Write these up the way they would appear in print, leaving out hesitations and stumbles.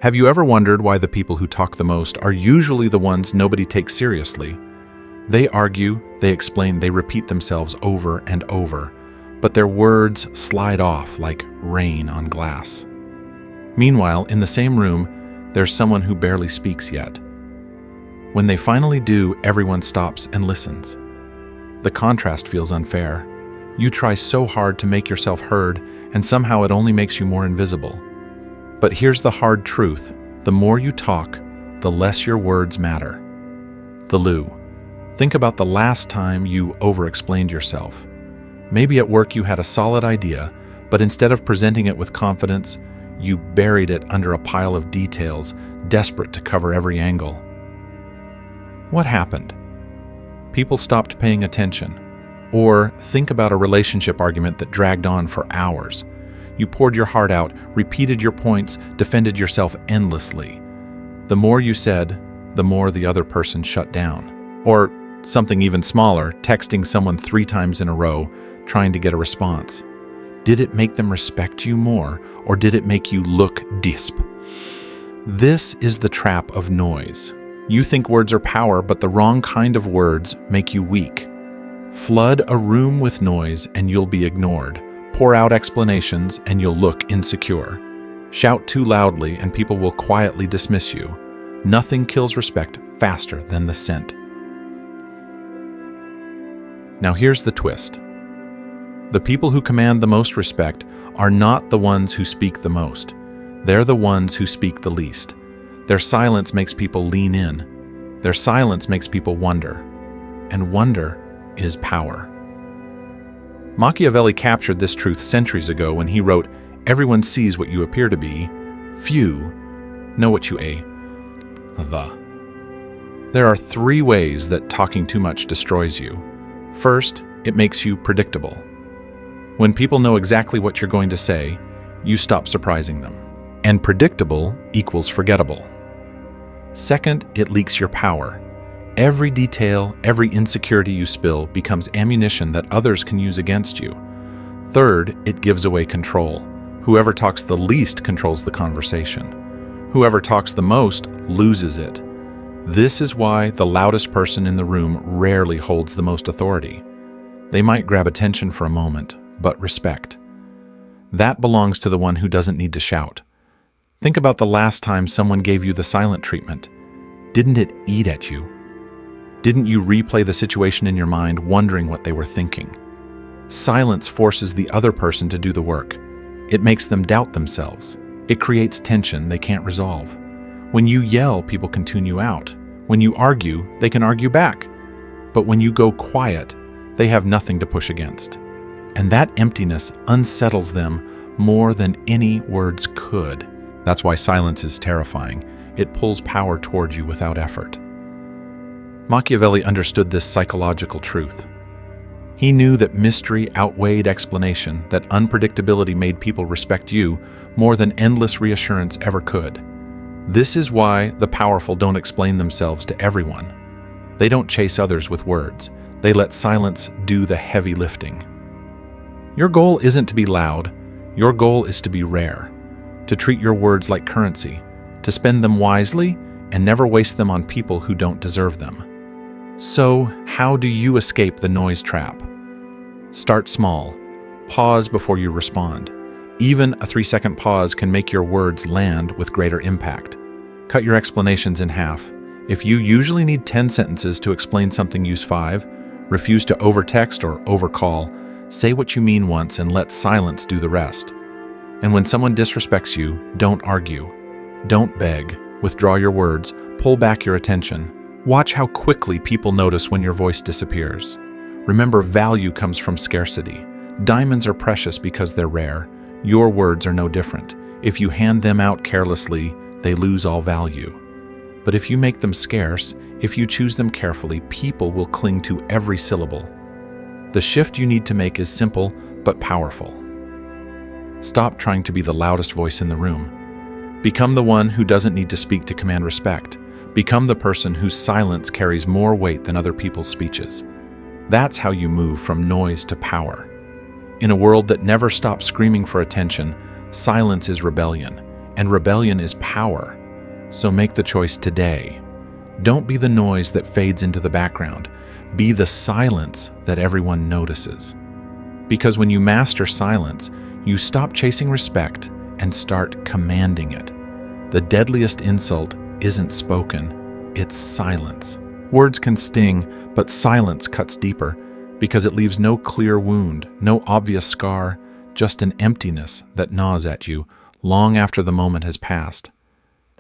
Have you ever wondered why the people who talk the most are usually the ones nobody takes seriously? They argue, they explain, they repeat themselves over and over, but their words slide off like rain on glass. Meanwhile, in the same room, there's someone who barely speaks yet. When they finally do, everyone stops and listens. The contrast feels unfair. You try so hard to make yourself heard, and somehow it only makes you more invisible. But here's the hard truth. The more you talk, the less your words matter. The Lou. Think about the last time you over-explained yourself. Maybe at work you had a solid idea, but instead of presenting it with confidence, you buried it under a pile of details, desperate to cover every angle. What happened? People stopped paying attention. Or think about a relationship argument that dragged on for hours. You poured your heart out, repeated your points, defended yourself endlessly. The more you said, the more the other person shut down. Or something even smaller, texting someone 3 times in a row, trying to get a response. Did it make them respect you more, or did it make you look disp? This is the trap of noise. You think words are power, but the wrong kind of words make you weak. Flood a room with noise and you'll be ignored. Pour out explanations and you'll look insecure. Shout too loudly and people will quietly dismiss you. Nothing kills respect faster than the scent. Now here's the twist. The people who command the most respect are not the ones who speak the most. They're the ones who speak the least. Their silence makes people lean in. Their silence makes people wonder. And wonder is power. Machiavelli captured this truth centuries ago when he wrote, "Everyone sees what you appear to be. Few know what you are." There are 3 ways that talking too much destroys you. First, it makes you predictable. When people know exactly what you're going to say, you stop surprising them. And predictable equals forgettable. Second, it leaks your power. Every detail, every insecurity you spill becomes ammunition that others can use against you. Third, it gives away control. Whoever talks the least controls the conversation. Whoever talks the most loses it. This is why the loudest person in the room rarely holds the most authority. They might grab attention for a moment, but respect. That belongs to the one who doesn't need to shout. Think about the last time someone gave you the silent treatment. Didn't it eat at you? Didn't you replay the situation in your mind, wondering what they were thinking? Silence forces the other person to do the work. It makes them doubt themselves. It creates tension they can't resolve. When you yell, people can tune you out. When you argue, they can argue back. But when you go quiet, they have nothing to push against. And that emptiness unsettles them more than any words could. That's why silence is terrifying. It pulls power toward you without effort. Machiavelli understood this psychological truth. He knew that mystery outweighed explanation, that unpredictability made people respect you more than endless reassurance ever could. This is why the powerful don't explain themselves to everyone. They don't chase others with words. They let silence do the heavy lifting. Your goal isn't to be loud. Your goal is to be rare, to treat your words like currency, to spend them wisely and never waste them on people who don't deserve them. So, how do you escape the noise trap? Start small. Pause before you respond. Even a 3-second pause can make your words land with greater impact. Cut your explanations in half. If you usually need 10 sentences to explain something, use 5. Refuse to overtext or overcall. Say what you mean once and let silence do the rest. And when someone disrespects you, don't argue. Don't beg. Withdraw your words. Pull back your attention. Watch how quickly people notice when your voice disappears. Remember, value comes from scarcity. Diamonds are precious because they're rare. Your words are no different. If you hand them out carelessly, they lose all value. But if you make them scarce, if you choose them carefully, people will cling to every syllable. The shift you need to make is simple but powerful. Stop trying to be the loudest voice in the room. Become the one who doesn't need to speak to command respect. Become the person whose silence carries more weight than other people's speeches. That's how you move from noise to power. In a world that never stops screaming for attention, silence is rebellion. And rebellion is power. So make the choice today. Don't be the noise that fades into the background. Be the silence that everyone notices. Because when you master silence, you stop chasing respect and start commanding it. The deadliest insult isn't spoken, it's silence. Words can sting, but silence cuts deeper because it leaves no clear wound, no obvious scar, just an emptiness that gnaws at you long after the moment has passed.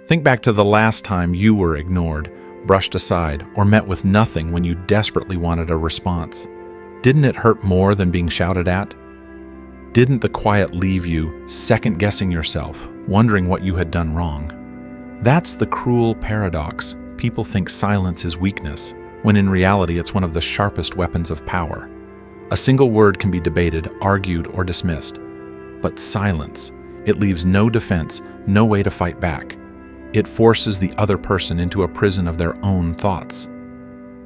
Think back to the last time you were ignored, brushed aside, or met with nothing when you desperately wanted a response. Didn't it hurt more than being shouted at? Didn't the quiet leave you second-guessing yourself, wondering what you had done wrong? That's the cruel paradox. People think silence is weakness, when in reality it's one of the sharpest weapons of power. A single word can be debated, argued, or dismissed. But silence, it leaves no defense, no way to fight back. It forces the other person into a prison of their own thoughts.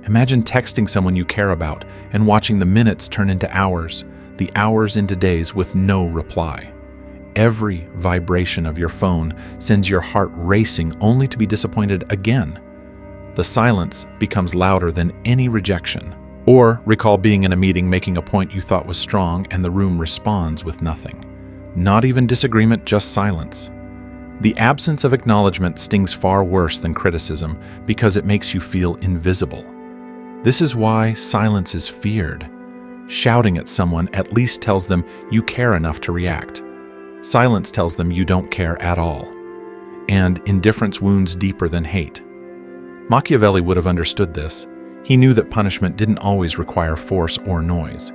Imagine texting someone you care about and watching the minutes turn into hours, the hours into days with no reply. Every vibration of your phone sends your heart racing only to be disappointed again. The silence becomes louder than any rejection. Or recall being in a meeting making a point you thought was strong and the room responds with nothing. Not even disagreement, just silence. The absence of acknowledgement stings far worse than criticism because it makes you feel invisible. This is why silence is feared. Shouting at someone at least tells them you care enough to react. Silence tells them you don't care at all. And indifference wounds deeper than hate. Machiavelli would have understood this. He knew that punishment didn't always require force or noise.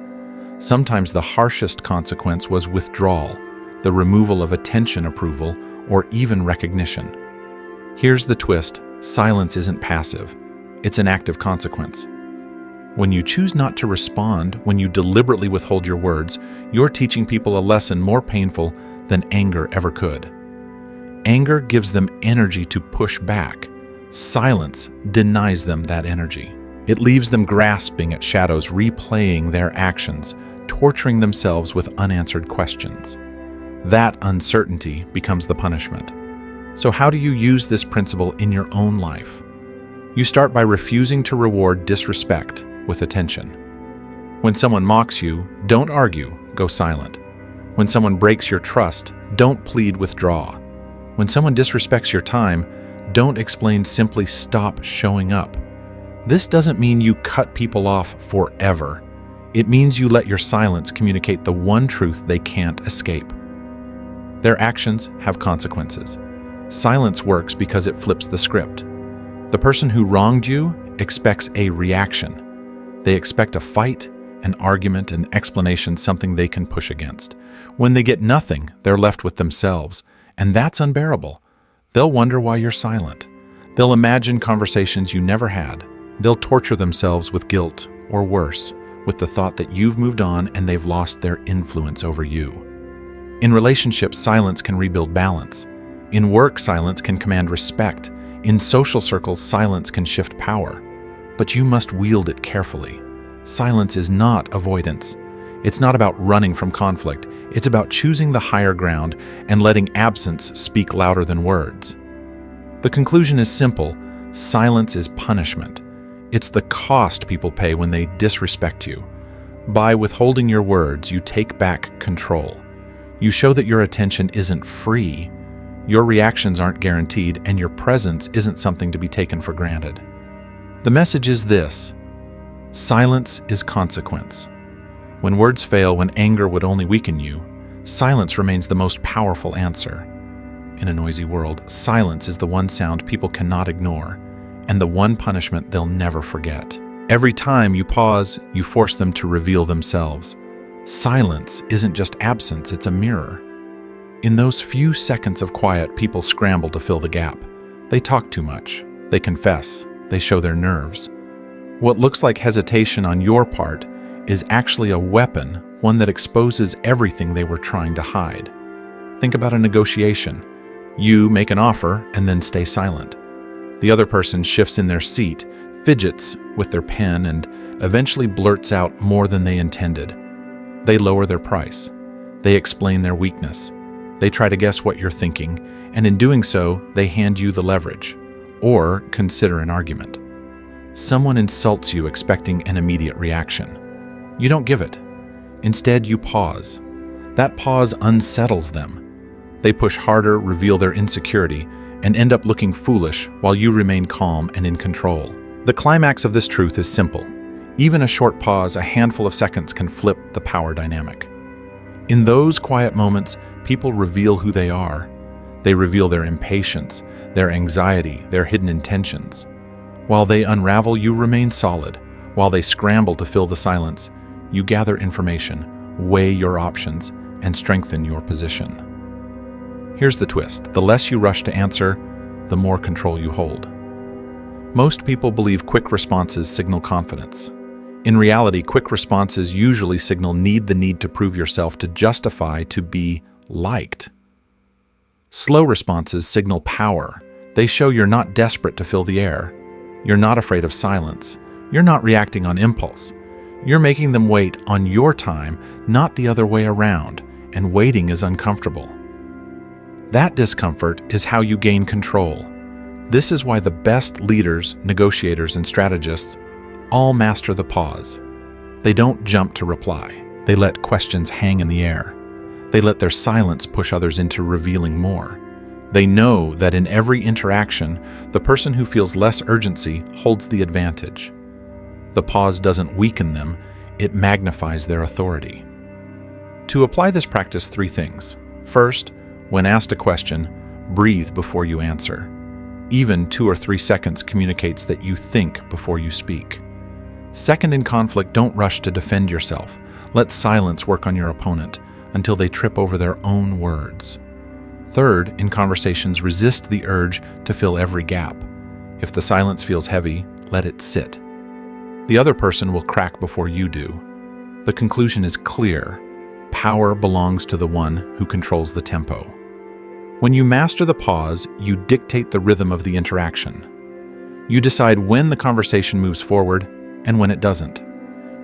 Sometimes the harshest consequence was withdrawal, the removal of attention, approval, or even recognition. Here's the twist: silence isn't passive. It's an active consequence. When you choose not to respond, when you deliberately withhold your words, you're teaching people a lesson more painful than anger ever could. Anger gives them energy to push back. Silence denies them that energy. It leaves them grasping at shadows, replaying their actions, torturing themselves with unanswered questions. That uncertainty becomes the punishment. So how do you use this principle in your own life? You start by refusing to reward disrespect with attention. When someone mocks you, don't argue, go silent. When someone breaks your trust, don't plead withdraw. When someone disrespects your time, don't explain, simply stop showing up. This doesn't mean you cut people off forever. It means you let your silence communicate the one truth they can't escape. Their actions have consequences. Silence works because it flips the script. The person who wronged you expects a reaction. They expect a fight, an argument, an explanation, something they can push against. When they get nothing, they're left with themselves, and that's unbearable. They'll wonder why you're silent. They'll imagine conversations you never had. They'll torture themselves with guilt, or worse, with the thought that you've moved on and they've lost their influence over you. In relationships, silence can rebuild balance. In work, silence can command respect. In social circles, silence can shift power. But you must wield it carefully. Silence is not avoidance. It's not about running from conflict. It's about choosing the higher ground and letting absence speak louder than words. The conclusion is simple: silence is punishment. It's the cost people pay when they disrespect you. By withholding your words, you take back control. You show that your attention isn't free, your reactions aren't guaranteed, and your presence isn't something to be taken for granted. The message is this: silence is consequence. When words fail, when anger would only weaken you, silence remains the most powerful answer. In a noisy world, silence is the one sound people cannot ignore, and the one punishment they'll never forget. Every time you pause, you force them to reveal themselves. Silence isn't just absence, it's a mirror. In those few seconds of quiet, people scramble to fill the gap. They talk too much. They confess. They show their nerves. What looks like hesitation on your part is actually a weapon, one that exposes everything they were trying to hide. Think about a negotiation. You make an offer and then stay silent. The other person shifts in their seat, fidgets with their pen, and eventually blurts out more than they intended. They lower their price. They explain their weakness. They try to guess what you're thinking, and in doing so, they hand you the leverage, or consider an argument. Someone insults you expecting an immediate reaction. You don't give it. Instead, you pause. That pause unsettles them. They push harder, reveal their insecurity, and end up looking foolish while you remain calm and in control. The climax of this truth is simple. Even a short pause, a handful of seconds, can flip the power dynamic. In those quiet moments, people reveal who they are. They reveal their impatience, their anxiety, their hidden intentions. While they unravel, you remain solid. While they scramble to fill the silence, you gather information, weigh your options, and strengthen your position. Here's the twist. The less you rush to answer, the more control you hold. Most people believe quick responses signal confidence. In reality, quick responses usually signal the need to prove yourself, to justify, to be liked. Slow responses signal power. They show you're not desperate to fill the air. You're not afraid of silence. You're not reacting on impulse. You're making them wait on your time, not the other way around, and waiting is uncomfortable. That discomfort is how you gain control. This is why the best leaders, negotiators, and strategists all master the pause. They don't jump to reply. They let questions hang in the air. They let their silence push others into revealing more. They know that in every interaction, the person who feels less urgency holds the advantage. The pause doesn't weaken them, it magnifies their authority. To apply this practice, 3 things. First, when asked a question, breathe before you answer. Even 2 or 3 seconds communicates that you think before you speak. Second, in conflict, don't rush to defend yourself. Let silence work on your opponent until they trip over their own words. Third, in conversations, resist the urge to fill every gap. If the silence feels heavy, let it sit. The other person will crack before you do. The conclusion is clear. Power belongs to the one who controls the tempo. When you master the pause, you dictate the rhythm of the interaction. You decide when the conversation moves forward and when it doesn't.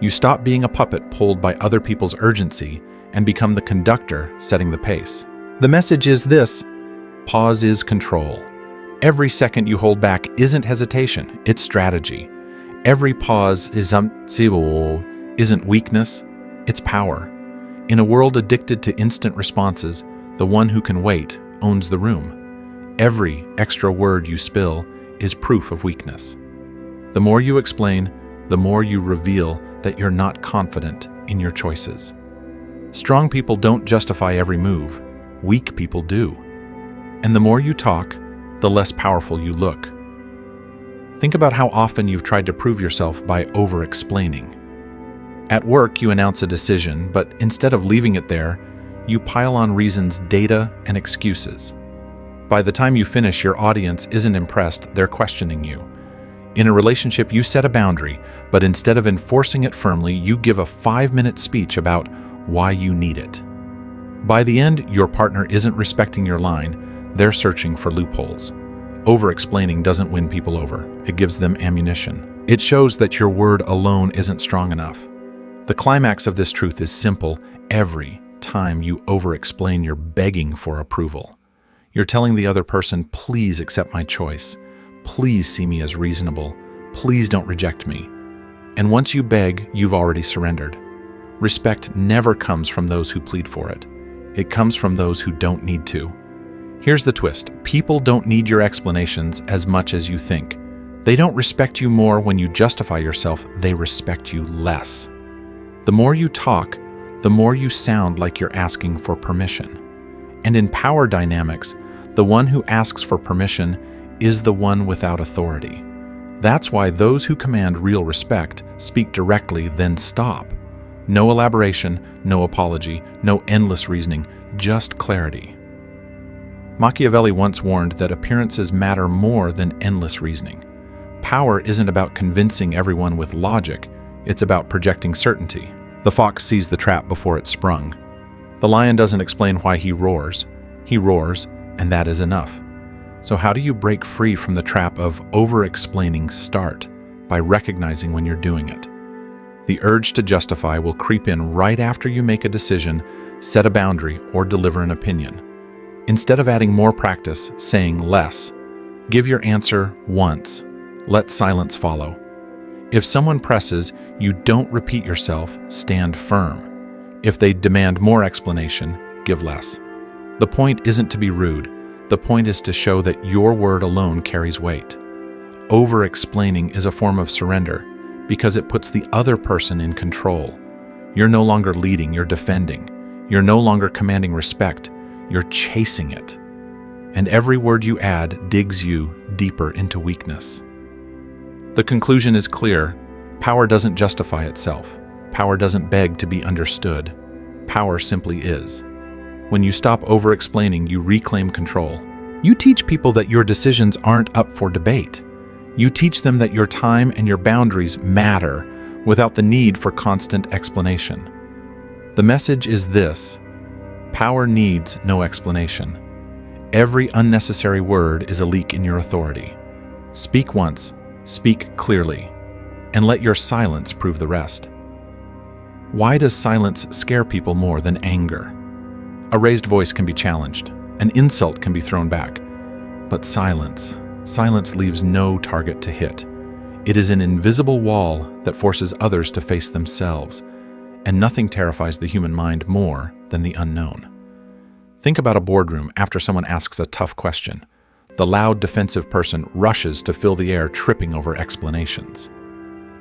You stop being a puppet pulled by other people's urgency and become the conductor setting the pace. The message is this: pause is control. Every second you hold back isn't hesitation, it's strategy. Every pause isn't weakness, it's power. In a world addicted to instant responses, the one who can wait owns the room. Every extra word you spill is proof of weakness. The more you explain, the more you reveal that you're not confident in your choices. Strong people don't justify every move. Weak people do. And the more you talk, the less powerful you look. Think about how often you've tried to prove yourself by over-explaining. At work, you announce a decision, but instead of leaving it there, you pile on reasons, data, and excuses. By the time you finish, your audience isn't impressed, they're questioning you. In a relationship, you set a boundary, but instead of enforcing it firmly, you give a 5-minute speech about why you need it. By the end, your partner isn't respecting your line, they're searching for loopholes. Over-explaining doesn't win people over, it gives them ammunition. It shows that your word alone isn't strong enough. The climax of this truth is simple. Every time you over-explain, you're begging for approval. You're telling the other person, please accept my choice. Please see me as reasonable. Please don't reject me. And once you beg, you've already surrendered. Respect never comes from those who plead for it. It comes from those who don't need to. Here's the twist. People don't need your explanations as much as you think. They don't respect you more when you justify yourself, they respect you less. The more you talk, the more you sound like you're asking for permission. And in power dynamics, the one who asks for permission is the one without authority. That's why those who command real respect speak directly, then stop. No elaboration, no apology, no endless reasoning, just clarity. Machiavelli once warned that appearances matter more than endless reasoning. Power isn't about convincing everyone with logic, it's about projecting certainty. The fox sees the trap before it's sprung. The lion doesn't explain why he roars. He roars, and that is enough. So how do you break free from the trap of over-explaining? Start by recognizing when you're doing it. The urge to justify will creep in right after you make a decision, set a boundary, or deliver an opinion. Instead of adding more practice, saying less, give your answer once. Let silence follow. If someone presses, you don't repeat yourself, stand firm. If they demand more explanation, give less. The point isn't to be rude. The point is to show that your word alone carries weight. Over-explaining is a form of surrender because it puts the other person in control. You're no longer leading, you're defending. You're no longer commanding respect, you're chasing it. And every word you add digs you deeper into weakness. The conclusion is clear. Power doesn't justify itself. Power doesn't beg to be understood. Power simply is. When you stop over-explaining, you reclaim control. You teach people that your decisions aren't up for debate. You teach them that your time and your boundaries matter without the need for constant explanation. The message is this: power needs no explanation. Every unnecessary word is a leak in your authority. Speak once, speak clearly, and let your silence prove the rest. Why does silence scare people more than anger? A raised voice can be challenged, an insult can be thrown back, but silence leaves no target to hit. It is an invisible wall that forces others to face themselves, and nothing terrifies the human mind more than the unknown. Think about a boardroom after someone asks a tough question. The loud, defensive person rushes to fill the air, tripping over explanations.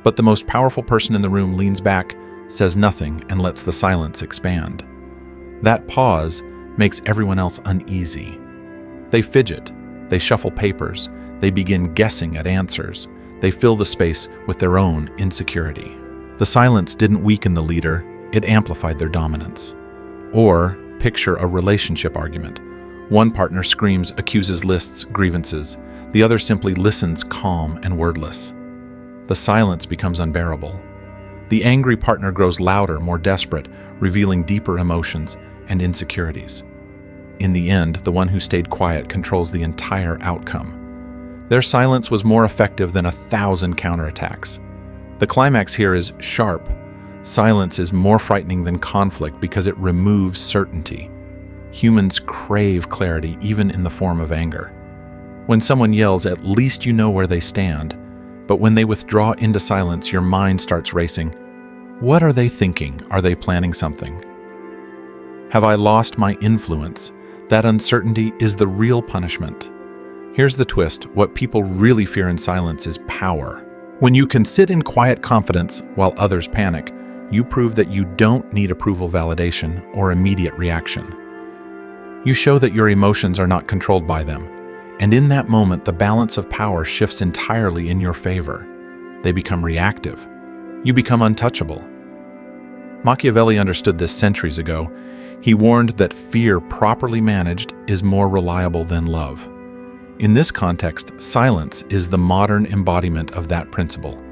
But the most powerful person in the room leans back, says nothing, and lets the silence expand. That pause makes everyone else uneasy. They fidget, they shuffle papers, they begin guessing at answers, they fill the space with their own insecurity. The silence didn't weaken the leader, it amplified their dominance. Or picture a relationship argument. One partner screams, accuses, lists grievances. The other simply listens, calm and wordless. The silence becomes unbearable. The angry partner grows louder, more desperate, revealing deeper emotions and insecurities. In the end, the one who stayed quiet controls the entire outcome. Their silence was more effective than 1,000 counterattacks. The climax here is sharp. Silence is more frightening than conflict because it removes certainty. Humans crave clarity even in the form of anger. When someone yells, at least you know where they stand. But when they withdraw into silence, your mind starts racing. What are they thinking? Are they planning something? Have I lost my influence? That uncertainty is the real punishment. Here's the twist. What people really fear in silence is power. When you can sit in quiet confidence while others panic, you prove that you don't need approval, validation, or immediate reaction. You show that your emotions are not controlled by them, and in that moment, the balance of power shifts entirely in your favor. They become reactive. You become untouchable. Machiavelli understood this centuries ago. He warned that fear properly managed is more reliable than love. In this context, silence is the modern embodiment of that principle.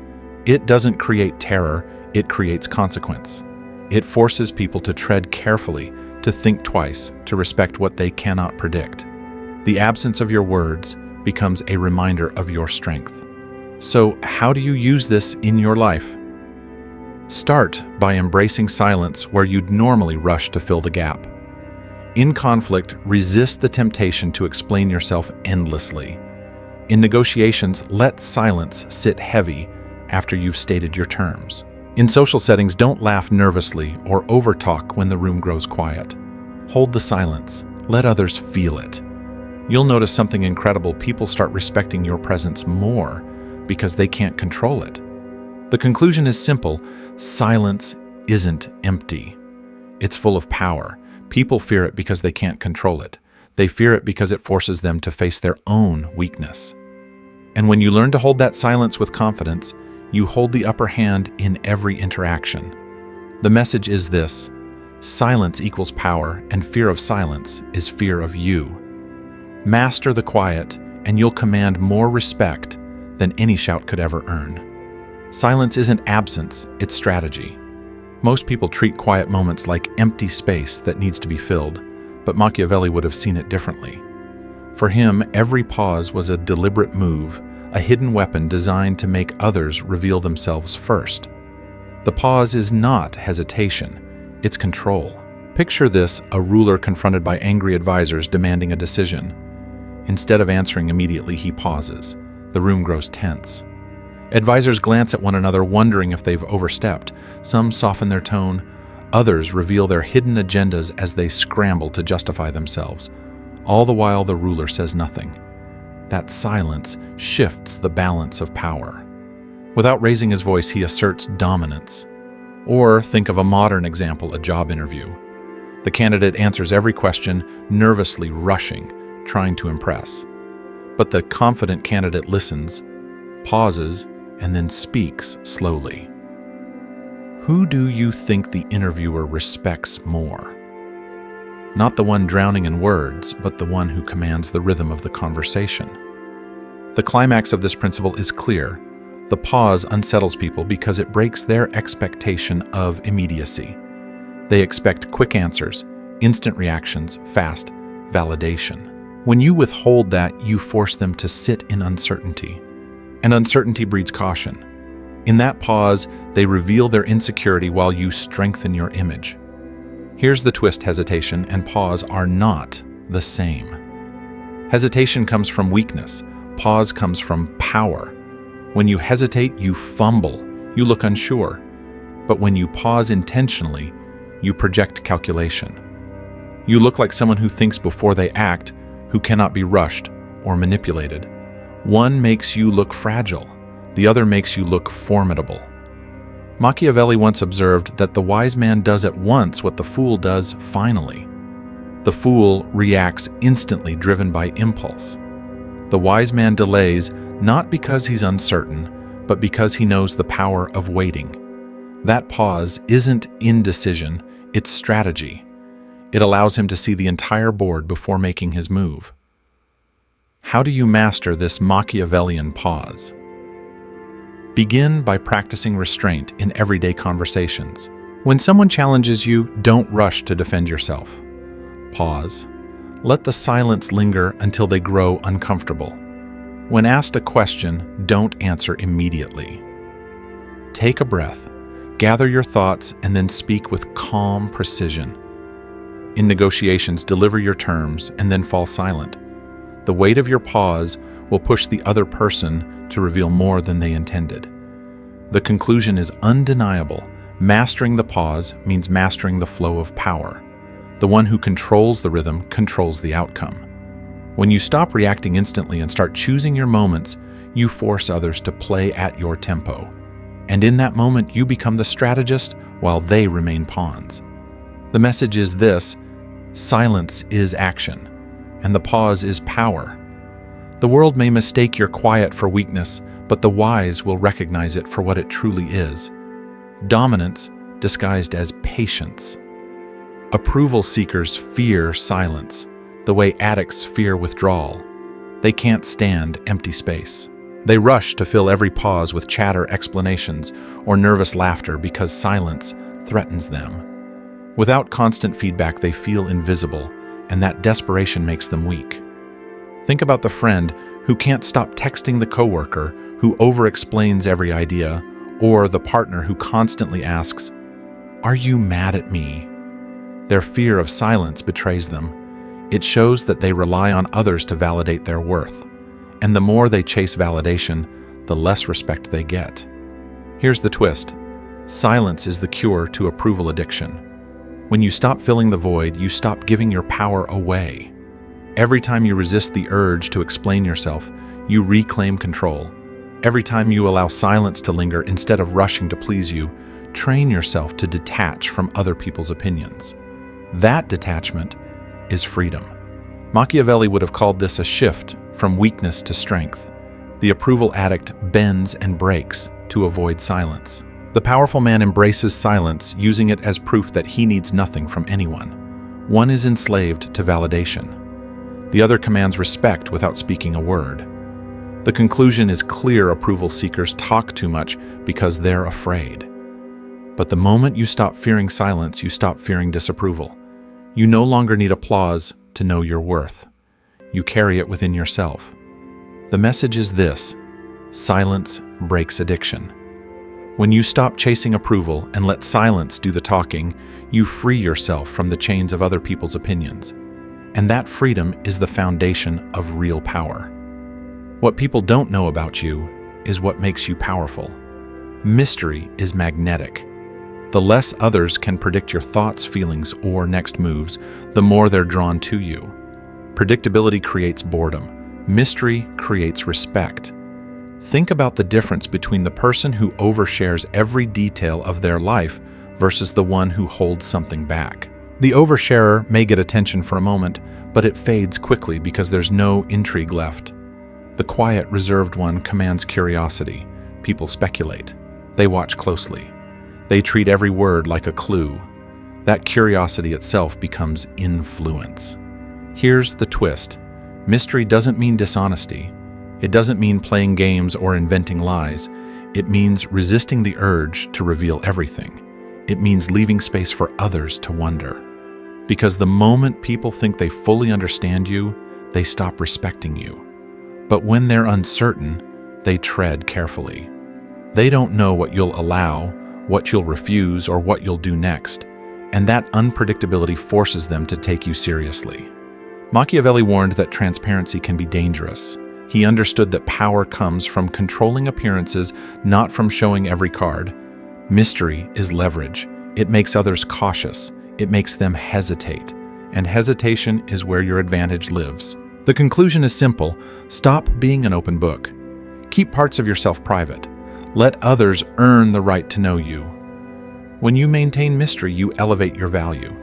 It doesn't create terror, it creates consequence. It forces people to tread carefully, to think twice, to respect what they cannot predict. The absence of your words becomes a reminder of your strength. So, how do you use this in your life? Start by embracing silence where you'd normally rush to fill the gap. In conflict, resist the temptation to explain yourself endlessly. In negotiations, let silence sit heavy after you've stated your terms. In social settings, don't laugh nervously or overtalk when the room grows quiet. Hold the silence. Let others feel it. You'll notice something incredible. People start respecting your presence more because they can't control it. The conclusion is simple. Silence isn't empty. It's full of power. People fear it because they can't control it. They fear it because it forces them to face their own weakness. And when you learn to hold that silence with confidence, you hold the upper hand in every interaction. The message is this: silence equals power, and fear of silence is fear of you. Master the quiet, and you'll command more respect than any shout could ever earn. Silence isn't absence, it's strategy. Most people treat quiet moments like empty space that needs to be filled, but Machiavelli would have seen it differently. For him, every pause was a deliberate move, a hidden weapon designed to make others reveal themselves first. The pause is not hesitation, it's control. Picture this: a ruler confronted by angry advisors demanding a decision. Instead of answering immediately, he pauses. The room grows tense. Advisors glance at one another, wondering if they've overstepped. Some soften their tone. Others reveal their hidden agendas as they scramble to justify themselves. All the while, the ruler says nothing. That silence shifts the balance of power. Without raising his voice, he asserts dominance. Or think of a modern example, a job interview. The candidate answers every question, nervously rushing, trying to impress. But the confident candidate listens, pauses, and then speaks slowly. Who do you think the interviewer respects more? Not the one drowning in words, but the one who commands the rhythm of the conversation. The climax of this principle is clear. The pause unsettles people because it breaks their expectation of immediacy. They expect quick answers, instant reactions, fast validation. When you withhold that, you force them to sit in uncertainty. And uncertainty breeds caution. In that pause, they reveal their insecurity while you strengthen your image. Here's the twist: hesitation and pause are not the same. Hesitation comes from weakness. Pause comes from power. When you hesitate, you fumble. You look unsure. But when you pause intentionally, you project calculation. You look like someone who thinks before they act, who cannot be rushed or manipulated. One makes you look fragile. The other makes you look formidable. Machiavelli once observed that the wise man does at once what the fool does finally. The fool reacts instantly, driven by impulse. The wise man delays not because he's uncertain, but because he knows the power of waiting. That pause isn't indecision, it's strategy. It allows him to see the entire board before making his move. How do you master this Machiavellian pause? Begin by practicing restraint in everyday conversations. When someone challenges you, don't rush to defend yourself. Pause. Let the silence linger until they grow uncomfortable. When asked a question, don't answer immediately. Take a breath, gather your thoughts, and then speak with calm precision. In negotiations, deliver your terms and then fall silent. The weight of your pause will push the other person to reveal more than they intended. The conclusion is undeniable. Mastering the pause means mastering the flow of power. The one who controls the rhythm controls the outcome. When you stop reacting instantly and start choosing your moments, you force others to play at your tempo. And in that moment, you become the strategist while they remain pawns. The message is this: silence is action, and the pause is power. The world may mistake your quiet for weakness, but the wise will recognize it for what it truly is: dominance disguised as patience. Approval seekers fear silence, the way addicts fear withdrawal. They can't stand empty space. They rush to fill every pause with chatter, explanations, or nervous laughter because silence threatens them. Without constant feedback, they feel invisible, and that desperation makes them weak. Think about the friend who can't stop texting the coworker, who over-explains every idea, or the partner who constantly asks, "Are you mad at me?" Their fear of silence betrays them. It shows that they rely on others to validate their worth. And the more they chase validation, the less respect they get. Here's the twist: silence is the cure to approval addiction. When you stop filling the void, you stop giving your power away. Every time you resist the urge to explain yourself, you reclaim control. Every time you allow silence to linger instead of rushing to please you, train yourself to detach from other people's opinions. That detachment is freedom. Machiavelli would have called this a shift from weakness to strength. The approval addict bends and breaks to avoid silence. The powerful man embraces silence, using it as proof that he needs nothing from anyone. One is enslaved to validation. The other commands respect without speaking a word. The conclusion is clear: approval seekers talk too much because they're afraid. But the moment you stop fearing silence, you stop fearing disapproval. You no longer need applause to know your worth. You carry it within yourself. The message is this: silence breaks addiction. When you stop chasing approval and let silence do the talking, you free yourself from the chains of other people's opinions. And that freedom is the foundation of real power. What people don't know about you is what makes you powerful. Mystery is magnetic. The less others can predict your thoughts, feelings, or next moves, the more they're drawn to you. Predictability creates boredom. Mystery creates respect. Think about the difference between the person who overshares every detail of their life versus the one who holds something back. The oversharer may get attention for a moment, but it fades quickly because there's no intrigue left. The quiet, reserved one commands curiosity. People speculate. They watch closely. They treat every word like a clue. That curiosity itself becomes influence. Here's the twist. Mystery doesn't mean dishonesty. It doesn't mean playing games or inventing lies. It means resisting the urge to reveal everything. It means leaving space for others to wonder. Because the moment people think they fully understand you, they stop respecting you. But when they're uncertain, they tread carefully. They don't know what you'll allow, what you'll refuse, or what you'll do next, and that unpredictability forces them to take you seriously. Machiavelli warned that transparency can be dangerous. He understood that power comes from controlling appearances, not from showing every card. Mystery is leverage. It makes others cautious. It makes them hesitate. And hesitation is where your advantage lives. The conclusion is simple. Stop being an open book. Keep parts of yourself private. Let others earn the right to know you. When you maintain mystery, you elevate your value.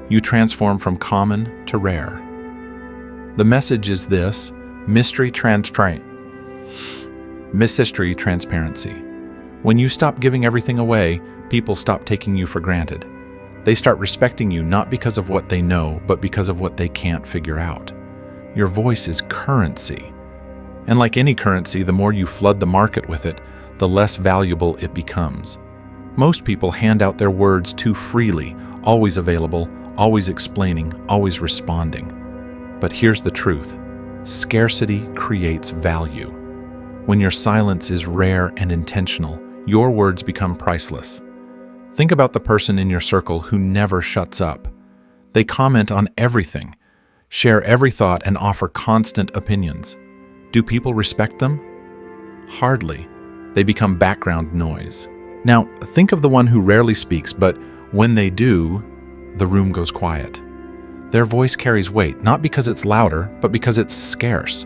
You transform from common to rare. The message is this: mystery transparency. When you stop giving everything away, people stop taking you for granted. They start respecting you not because of what they know, but because of what they can't figure out. Your voice is currency. And like any currency, the more you flood the market with it, the less valuable it becomes. Most people hand out their words too freely, always available, always explaining, always responding. But here's the truth. Scarcity creates value. When your silence is rare and intentional, your words become priceless. Think about the person in your circle who never shuts up. They comment on everything, share every thought, and offer constant opinions. Do people respect them? Hardly. They become background noise. Now, think of the one who rarely speaks, but when they do, the room goes quiet. Their voice carries weight, not because it's louder, but because it's scarce.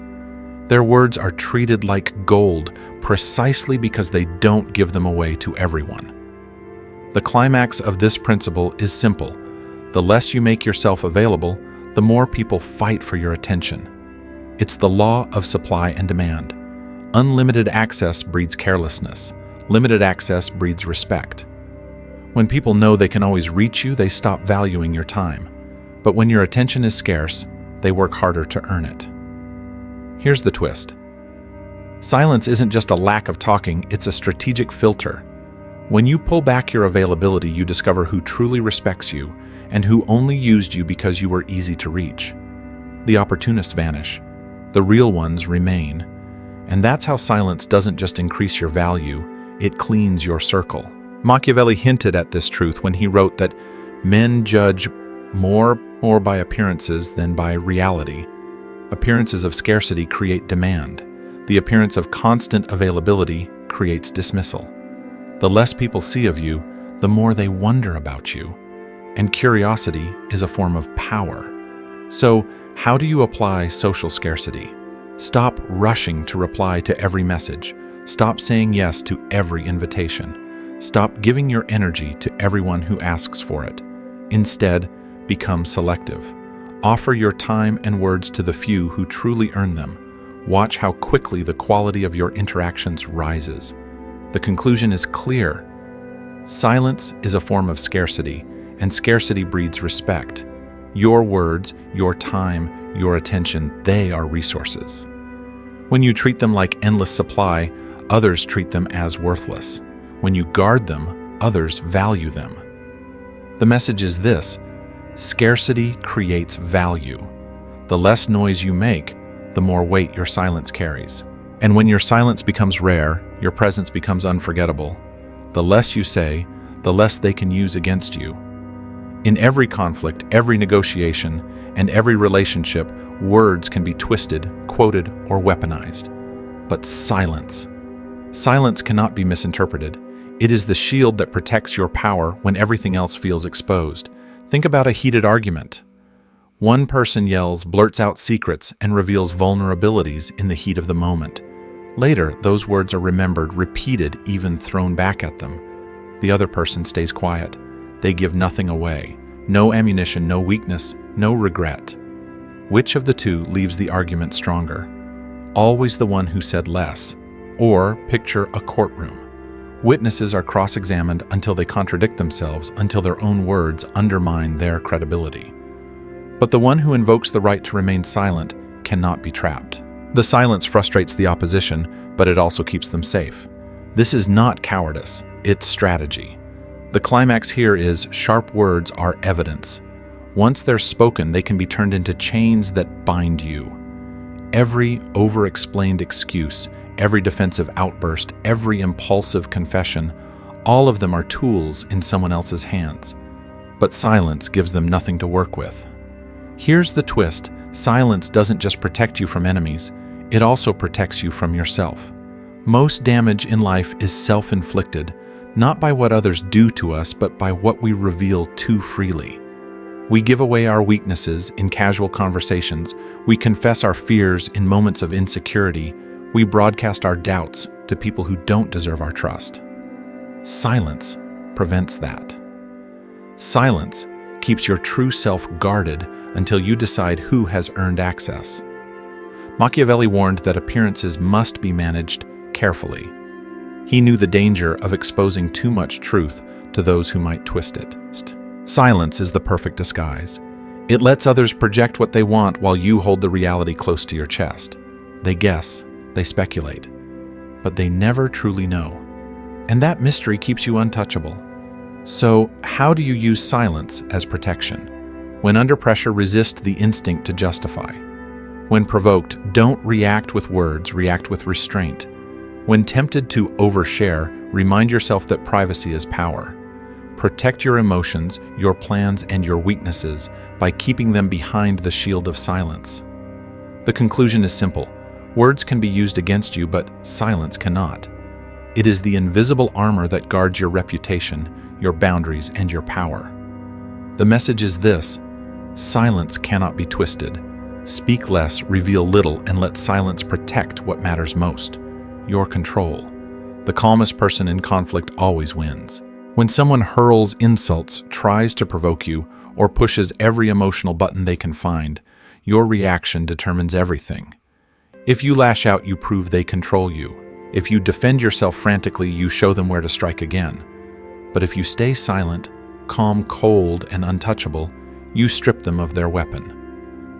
Their words are treated like gold precisely because they don't give them away to everyone. The climax of this principle is simple. The less you make yourself available, the more people fight for your attention. It's the law of supply and demand. Unlimited access breeds carelessness. Limited access breeds respect. When people know they can always reach you, they stop valuing your time. But when your attention is scarce, they work harder to earn it. Here's the twist. Silence isn't just a lack of talking, it's a strategic filter. When you pull back your availability, you discover who truly respects you and who only used you because you were easy to reach. The opportunists vanish. The real ones remain. And that's how silence doesn't just increase your value, it cleans your circle. Machiavelli hinted at this truth when he wrote that men judge more by appearances than by reality. Appearances of scarcity create demand. The appearance of constant availability creates dismissal. The less people see of you, the more they wonder about you. And curiosity is a form of power. So, how do you apply social scarcity? Stop rushing to reply to every message. Stop saying yes to every invitation. Stop giving your energy to everyone who asks for it. Instead, become selective. Offer your time and words to the few who truly earn them. Watch how quickly the quality of your interactions rises. The conclusion is clear. Silence is a form of scarcity, and scarcity breeds respect. Your words, your time, your attention, they are resources. When you treat them like endless supply, others treat them as worthless. When you guard them, others value them. The message is this: scarcity creates value. The less noise you make, the more weight your silence carries. And when your silence becomes rare, your presence becomes unforgettable. The less you say, the less they can use against you. In every conflict, every negotiation, and every relationship, words can be twisted, quoted, or weaponized. But silence. Silence cannot be misinterpreted. It is the shield that protects your power when everything else feels exposed. Think about a heated argument. One person yells, blurts out secrets, and reveals vulnerabilities in the heat of the moment. Later, those words are remembered, repeated, even thrown back at them. The other person stays quiet. They give nothing away. No ammunition, no weakness, no regret. Which of the two leaves the argument stronger? Always the one who said less. Or picture a courtroom. Witnesses are cross-examined until they contradict themselves, until their own words undermine their credibility. But the one who invokes the right to remain silent cannot be trapped. The silence frustrates the opposition, but it also keeps them safe. This is not cowardice, it's strategy. The climax here is sharp words are evidence. Once they're spoken, they can be turned into chains that bind you. Every over-explained excuse, every defensive outburst, every impulsive confession, all of them are tools in someone else's hands. But silence gives them nothing to work with. Here's the twist: silence doesn't just protect you from enemies, it also protects you from yourself. Most damage in life is self-inflicted, not by what others do to us, but by what we reveal too freely. We give away our weaknesses in casual conversations, we confess our fears in moments of insecurity, we broadcast our doubts to people who don't deserve our trust. Silence prevents that. Silence keeps your true self guarded until you decide who has earned access. Machiavelli warned that appearances must be managed carefully. He knew the danger of exposing too much truth to those who might twist it. Silence is the perfect disguise. It lets others project what they want while you hold the reality close to your chest. They guess, they speculate, but they never truly know. And that mystery keeps you untouchable. So, how do you use silence as protection? When under pressure, resist the instinct to justify. When provoked, don't react with words, react with restraint. When tempted to overshare, remind yourself that privacy is power. Protect your emotions, your plans, and your weaknesses by keeping them behind the shield of silence. The conclusion is simple. Words can be used against you, but silence cannot. It is the invisible armor that guards your reputation, your boundaries, and your power. The message is this: silence cannot be twisted. Speak less, reveal little, and let silence protect what matters most: your control. The calmest person in conflict always wins. When someone hurls insults, tries to provoke you, or pushes every emotional button they can find, your reaction determines everything. If you lash out, you prove they control you. If you defend yourself frantically, you show them where to strike again. But if you stay silent, calm, cold, and untouchable, you strip them of their weapon.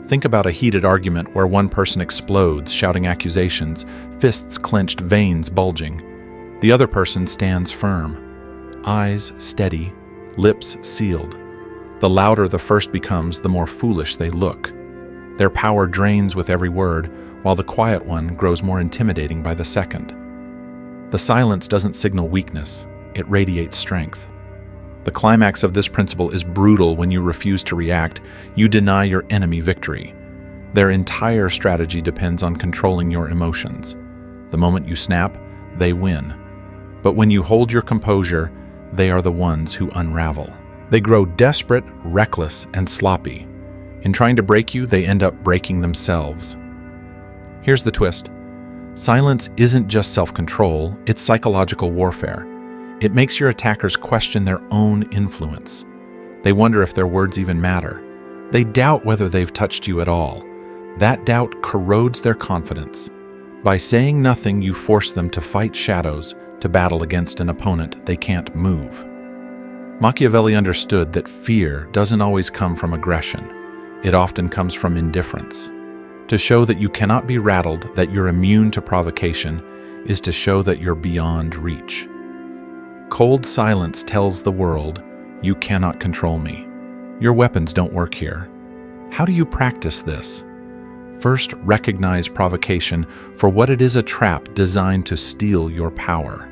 Think about a heated argument where one person explodes, shouting accusations, fists clenched, veins bulging. The other person stands firm, eyes steady, lips sealed. The louder the first becomes, the more foolish they look. Their power drains with every word, while the quiet one grows more intimidating by the second. The silence doesn't signal weakness, it radiates strength. The climax of this principle is brutal. When you refuse to react, you deny your enemy victory. Their entire strategy depends on controlling your emotions. The moment you snap, they win. But when you hold your composure, they are the ones who unravel. They grow desperate, reckless, and sloppy. In trying to break you, they end up breaking themselves. Here's the twist. Silence isn't just self-control, it's psychological warfare. It makes your attackers question their own influence. They wonder if their words even matter. They doubt whether they've touched you at all. That doubt corrodes their confidence. By saying nothing, you force them to fight shadows, to battle against an opponent they can't move. Machiavelli understood that fear doesn't always come from aggression. It often comes from indifference. To show that you cannot be rattled, that you're immune to provocation, is to show that you're beyond reach. Cold silence tells the world, you cannot control me. Your weapons don't work here. How do you practice this? First, recognize provocation for what it is: a trap designed to steal your power.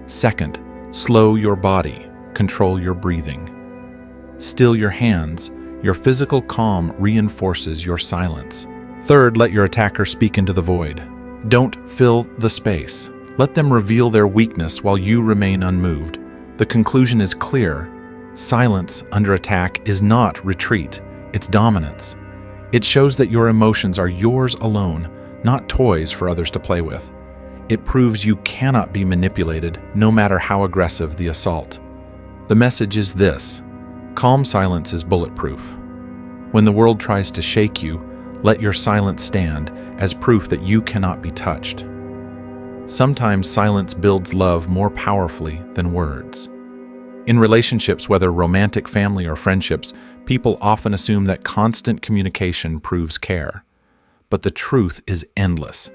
Second, Slow your body, control your breathing. Still your hands, your physical calm reinforces your silence. Third, let your attacker speak into the void. Don't fill the space. Let them reveal their weakness while you remain unmoved. The conclusion is clear. Silence under attack is not retreat, it's dominance. It shows that your emotions are yours alone, not toys for others to play with. It proves you cannot be manipulated, no matter how aggressive the assault. The message is this: calm silence is bulletproof. When the world tries to shake you, let your silence stand as proof that you cannot be touched. Sometimes silence builds love more powerfully than words. In relationships, whether romantic, family, or friendships, people often assume that constant communication proves care. But the truth is endless.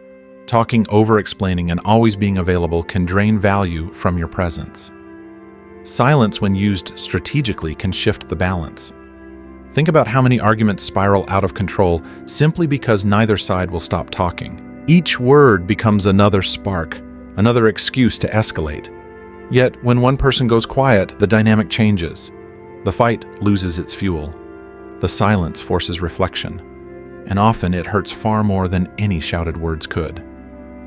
Talking, over-explaining, and always being available can drain value from your presence. Silence, when used strategically, can shift the balance. Think about how many arguments spiral out of control simply because neither side will stop talking. Each word becomes another spark, another excuse to escalate. Yet, when one person goes quiet, the dynamic changes. The fight loses its fuel. The silence forces reflection. And often it hurts far more than any shouted words could.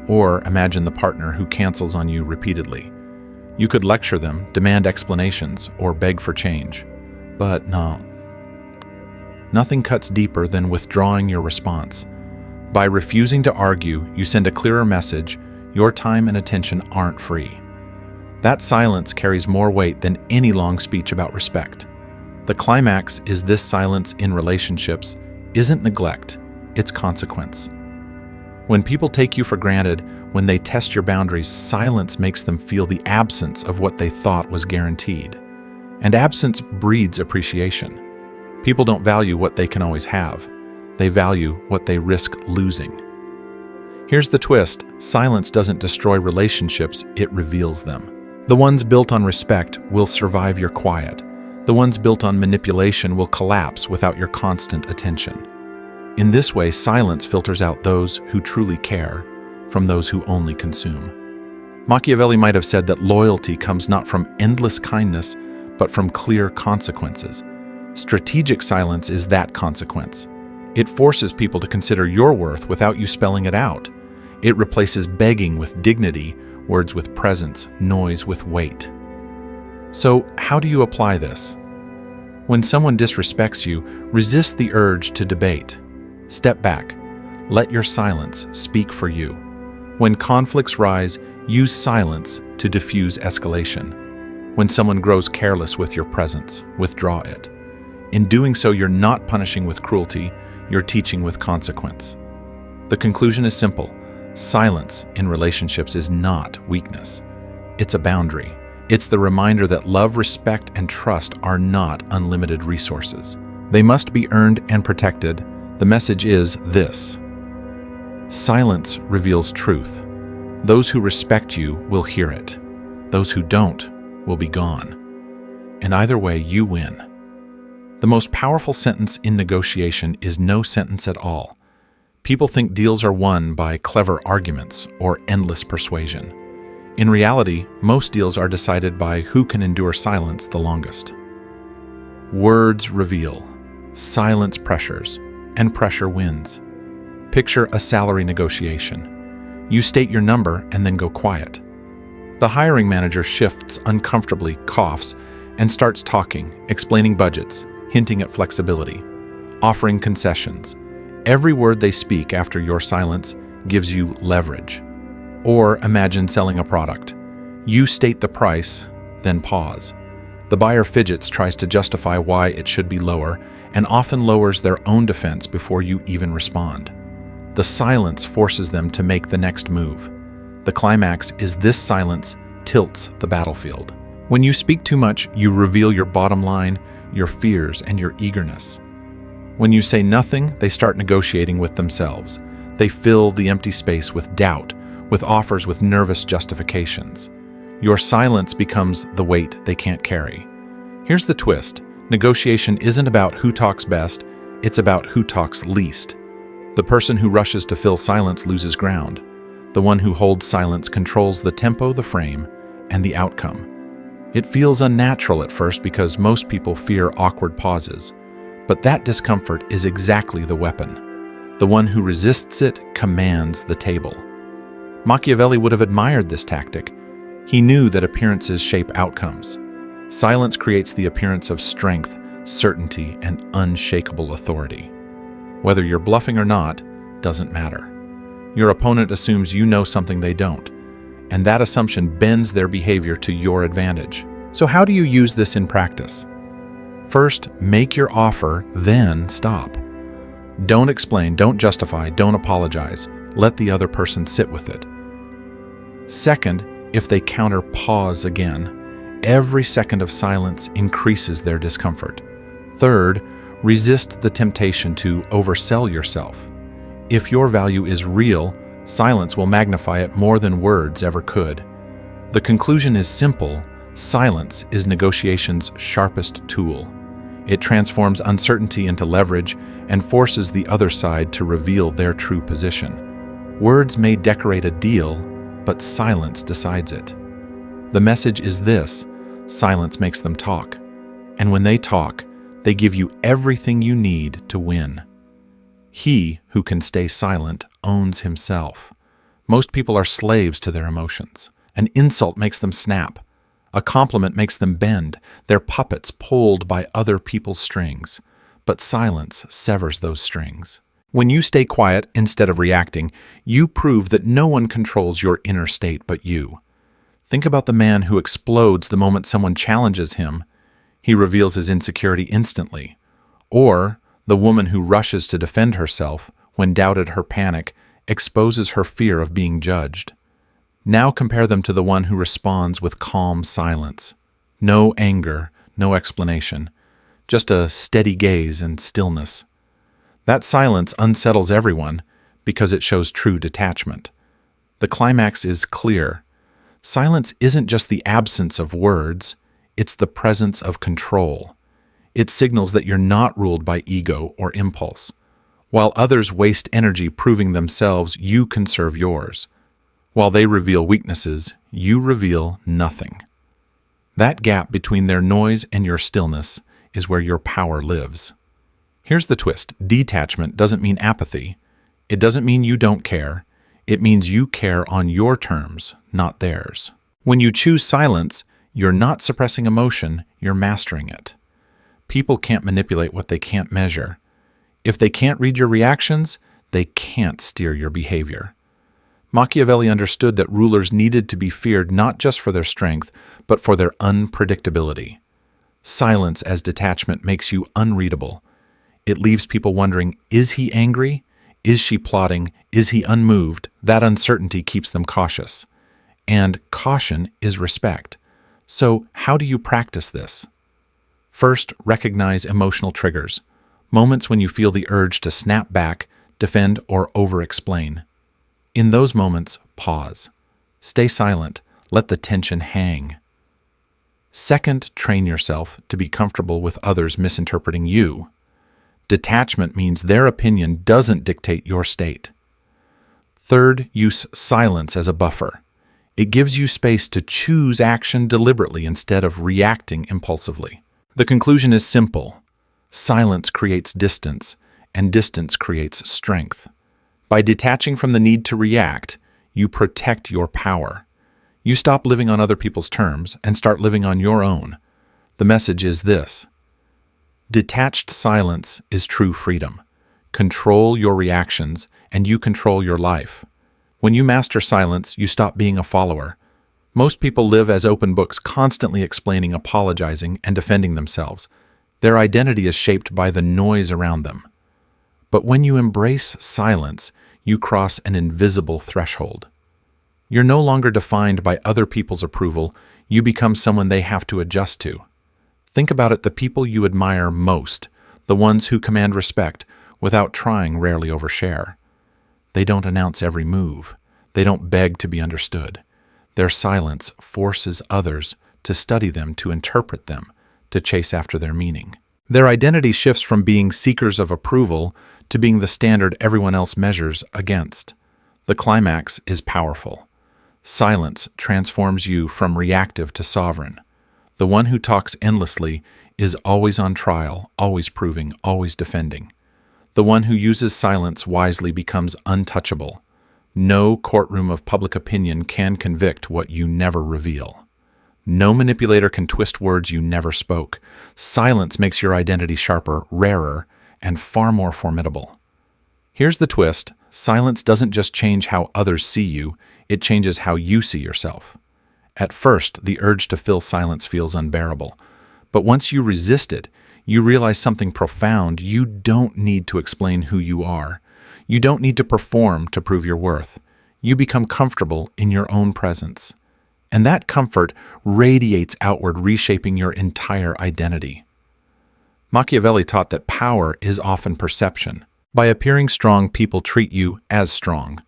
Or imagine the partner who cancels on you repeatedly. You could lecture them, demand explanations, or beg for change. But no. Nothing cuts deeper than withdrawing your response. By refusing to argue, you send a clearer message: your time and attention aren't free. That silence carries more weight than any long speech about respect. The climax is this: silence in relationships isn't neglect, it's consequence. When people take you for granted, when they test your boundaries, silence makes them feel the absence of what they thought was guaranteed. And absence breeds appreciation. People don't value what they can always have. They value what they risk losing. Here's the twist: silence doesn't destroy relationships, it reveals them. The ones built on respect will survive your quiet. The ones built on manipulation will collapse without your constant attention. In this way, silence filters out those who truly care from those who only consume. Machiavelli might have said that loyalty comes not from endless kindness, but from clear consequences. Strategic silence is that consequence. It forces people to consider your worth without you spelling it out. It replaces begging with dignity, words with presence, noise with weight. So, how do you apply this? When someone disrespects you, resist the urge to debate. Step back. Let your silence speak for you. When conflicts rise, use silence to diffuse escalation. When someone grows careless with your presence, withdraw it. In doing so, you're not punishing with cruelty, you're teaching with consequence. The conclusion is simple. Silence in relationships is not weakness. It's a boundary. It's the reminder that love, respect, and trust are not unlimited resources. They must be earned and protected. The message is this: silence reveals truth. Those who respect you will hear it. Those who don't will be gone. And either way, you win. The most powerful sentence in negotiation is no sentence at all. People think deals are won by clever arguments or endless persuasion. In reality, most deals are decided by who can endure silence the longest. Words reveal, silence pressures, and pressure wins. Picture a salary negotiation. You state your number and then go quiet. The hiring manager shifts uncomfortably, coughs, and starts talking, explaining budgets, hinting at flexibility, offering concessions. Every word they speak after your silence gives you leverage. Or imagine selling a product. You state the price, then pause. The buyer fidgets, tries to justify why it should be lower, and often lowers their own defense before you even respond. The silence forces them to make the next move. The climax is this: silence tilts the battlefield. When you speak too much, you reveal your bottom line, your fears, and your eagerness. When you say nothing, they start negotiating with themselves. They fill the empty space with doubt, with offers, with nervous justifications. Your silence becomes the weight they can't carry. Here's the twist: negotiation isn't about who talks best, it's about who talks least. The person who rushes to fill silence loses ground. The one who holds silence controls the tempo, the frame, and the outcome. It feels unnatural at first because most people fear awkward pauses, but that discomfort is exactly the weapon. The one who resists it commands the table. Machiavelli would have admired this tactic. He knew that appearances shape outcomes. Silence creates the appearance of strength, certainty, and unshakable authority. Whether you're bluffing or not doesn't matter. Your opponent assumes you know something they don't, and that assumption bends their behavior to your advantage. So how do you use this in practice? First, make your offer, then stop. Don't explain, don't justify, don't apologize. Let the other person sit with it. Second, if they counter, pause again. Every second of silence increases their discomfort. Third, resist the temptation to oversell yourself. If your value is real, silence will magnify it more than words ever could. The conclusion is simple: silence is negotiation's sharpest tool. It transforms uncertainty into leverage and forces the other side to reveal their true position. Words may decorate a deal, but silence decides it. The message is this: silence makes them talk. And when they talk, they give you everything you need to win. He who can stay silent owns himself. Most people are slaves to their emotions. An insult makes them snap. A compliment makes them bend. They're puppets pulled by other people's strings. But silence severs those strings. When you stay quiet instead of reacting, you prove that no one controls your inner state but you. Think about the man who explodes the moment someone challenges him. He reveals his insecurity instantly. Or the woman who rushes to defend herself when doubted, her panic exposes her fear of being judged. Now compare them to the one who responds with calm silence. No anger, no explanation, just a steady gaze and stillness. That silence unsettles everyone because it shows true detachment. The climax is clear. Silence isn't just the absence of words, it's the presence of control. It signals that you're not ruled by ego or impulse. While others waste energy proving themselves, you conserve yours. While they reveal weaknesses, you reveal nothing. That gap between their noise and your stillness is where your power lives. Here's the twist: detachment doesn't mean apathy. It doesn't mean you don't care. It means you care on your terms, not theirs. When you choose silence, you're not suppressing emotion, you're mastering it. People can't manipulate what they can't measure. If they can't read your reactions, they can't steer your behavior. Machiavelli understood that rulers needed to be feared not just for their strength, but for their unpredictability. Silence as detachment makes you unreadable. It leaves people wondering, is he angry? Is she plotting? Is he unmoved? That uncertainty keeps them cautious. And caution is respect. So how do you practice this? First, recognize emotional triggers, moments when you feel the urge to snap back, defend, or over-explain. In those moments, pause. Stay silent. Let the tension hang. Second, train yourself to be comfortable with others misinterpreting you. Detachment means their opinion doesn't dictate your state. Third, use silence as a buffer. It gives you space to choose action deliberately instead of reacting impulsively. The conclusion is simple. Silence creates distance, and distance creates strength. By detaching from the need to react, you protect your power. You stop living on other people's terms and start living on your own. The message is this: detached silence is true freedom. Control your reactions, and you control your life. When you master silence, you stop being a follower. Most people live as open books, constantly explaining, apologizing, and defending themselves. Their identity is shaped by the noise around them. But when you embrace silence, you cross an invisible threshold. You're no longer defined by other people's approval. You become someone they have to adjust to. Think about it: the people you admire most, the ones who command respect without trying, rarely overshare. They don't announce every move. They don't beg to be understood. Their silence forces others to study them, to interpret them, to chase after their meaning. Their identity shifts from being seekers of approval to being the standard everyone else measures against. The climax is powerful. Silence transforms you from reactive to sovereign. The one who talks endlessly is always on trial, always proving, always defending. The one who uses silence wisely becomes untouchable. No courtroom of public opinion can convict what you never reveal. No manipulator can twist words you never spoke. Silence makes your identity sharper, rarer, and far more formidable. Here's the twist. Silence doesn't just change how others see you, it changes how you see yourself. At first, the urge to fill silence feels unbearable. But once you resist it, you realize something profound. You don't need to explain who you are. You don't need to perform to prove your worth. You become comfortable in your own presence. And that comfort radiates outward, reshaping your entire identity. Machiavelli taught that power is often perception. By appearing strong, people treat you as strong.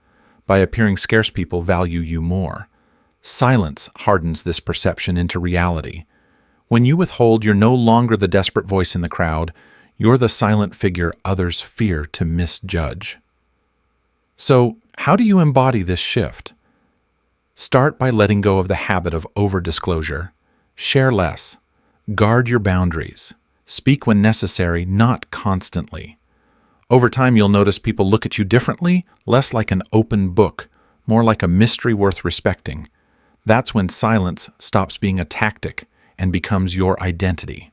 By appearing scarce, people value you more. Silence hardens this perception into reality. When you withhold, you're no longer the desperate voice in the crowd. You're the silent figure others fear to misjudge. So, how do you embody this shift? Start by letting go of the habit of over-disclosure. Share less. Guard your boundaries. Speak when necessary, not constantly. Over time, you'll notice people look at you differently, less like an open book, more like a mystery worth respecting. That's when silence stops being a tactic and becomes your identity.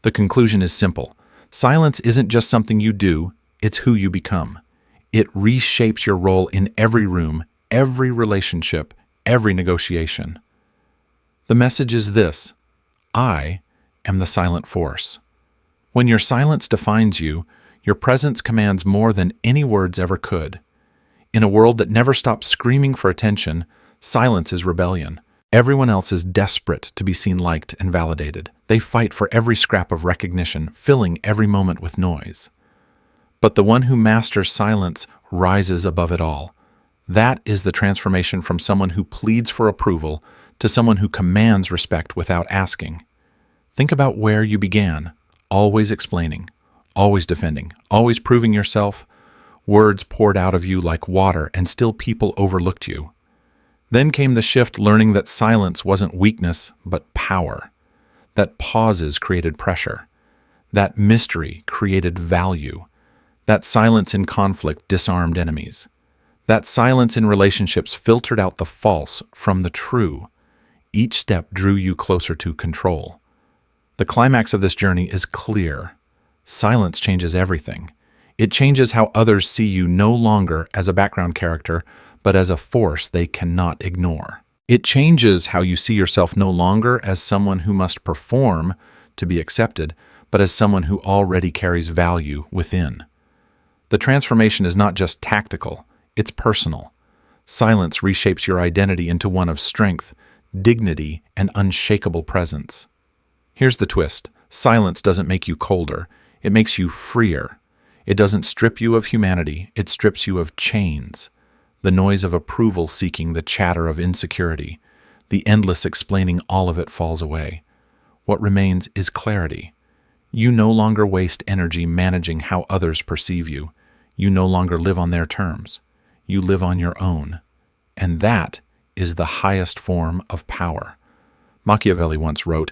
The conclusion is simple. Silence isn't just something you do, it's who you become. It reshapes your role in every room, every relationship, every negotiation. The message is this: I am the silent force. When your silence defines you, your presence commands more than any words ever could. In a world that never stops screaming for attention, silence is rebellion. Everyone else is desperate to be seen, liked, and validated. They fight for every scrap of recognition, filling every moment with noise. But the one who masters silence rises above it all. That is the transformation from someone who pleads for approval to someone who commands respect without asking. Think about where you began, always explaining, always defending, always proving yourself. Words poured out of you like water, and still people overlooked you. Then came the shift, learning that silence wasn't weakness, but power. That pauses created pressure. That mystery created value. That silence in conflict disarmed enemies. That silence in relationships filtered out the false from the true. Each step drew you closer to control. The climax of this journey is clear. Silence changes everything. It changes how others see you, no longer as a background character, but as a force they cannot ignore. It changes how you see yourself, no longer as someone who must perform to be accepted, but as someone who already carries value within. The transformation is not just tactical, it's personal. Silence reshapes your identity into one of strength, dignity, and unshakable presence. Here's the twist. Silence doesn't make you colder, it makes you freer. It doesn't strip you of humanity, it strips you of chains. The noise of approval seeking, the chatter of insecurity, the endless explaining, all of it falls away. What remains is clarity. You no longer waste energy managing how others perceive you. You no longer live on their terms. You live on your own. And that is the highest form of power. Machiavelli once wrote,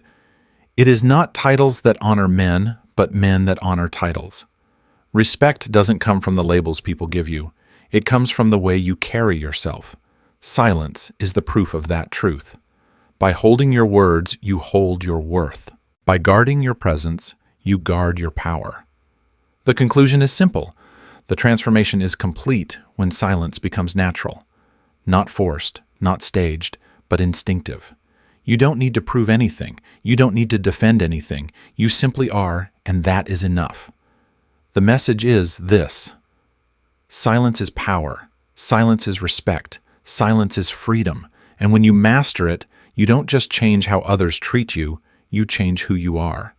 "It is not titles that honor men, but men that honor titles." Respect doesn't come from the labels people give you. It comes from the way you carry yourself. Silence is the proof of that truth. By holding your words, you hold your worth. By guarding your presence, you guard your power. The conclusion is simple. The transformation is complete when silence becomes natural. Not forced, not staged, but instinctive. You don't need to prove anything. You don't need to defend anything. You simply are, and that is enough. The message is this: silence is power. Silence is respect. Silence is freedom. And when you master it, you don't just change how others treat you, you change who you are.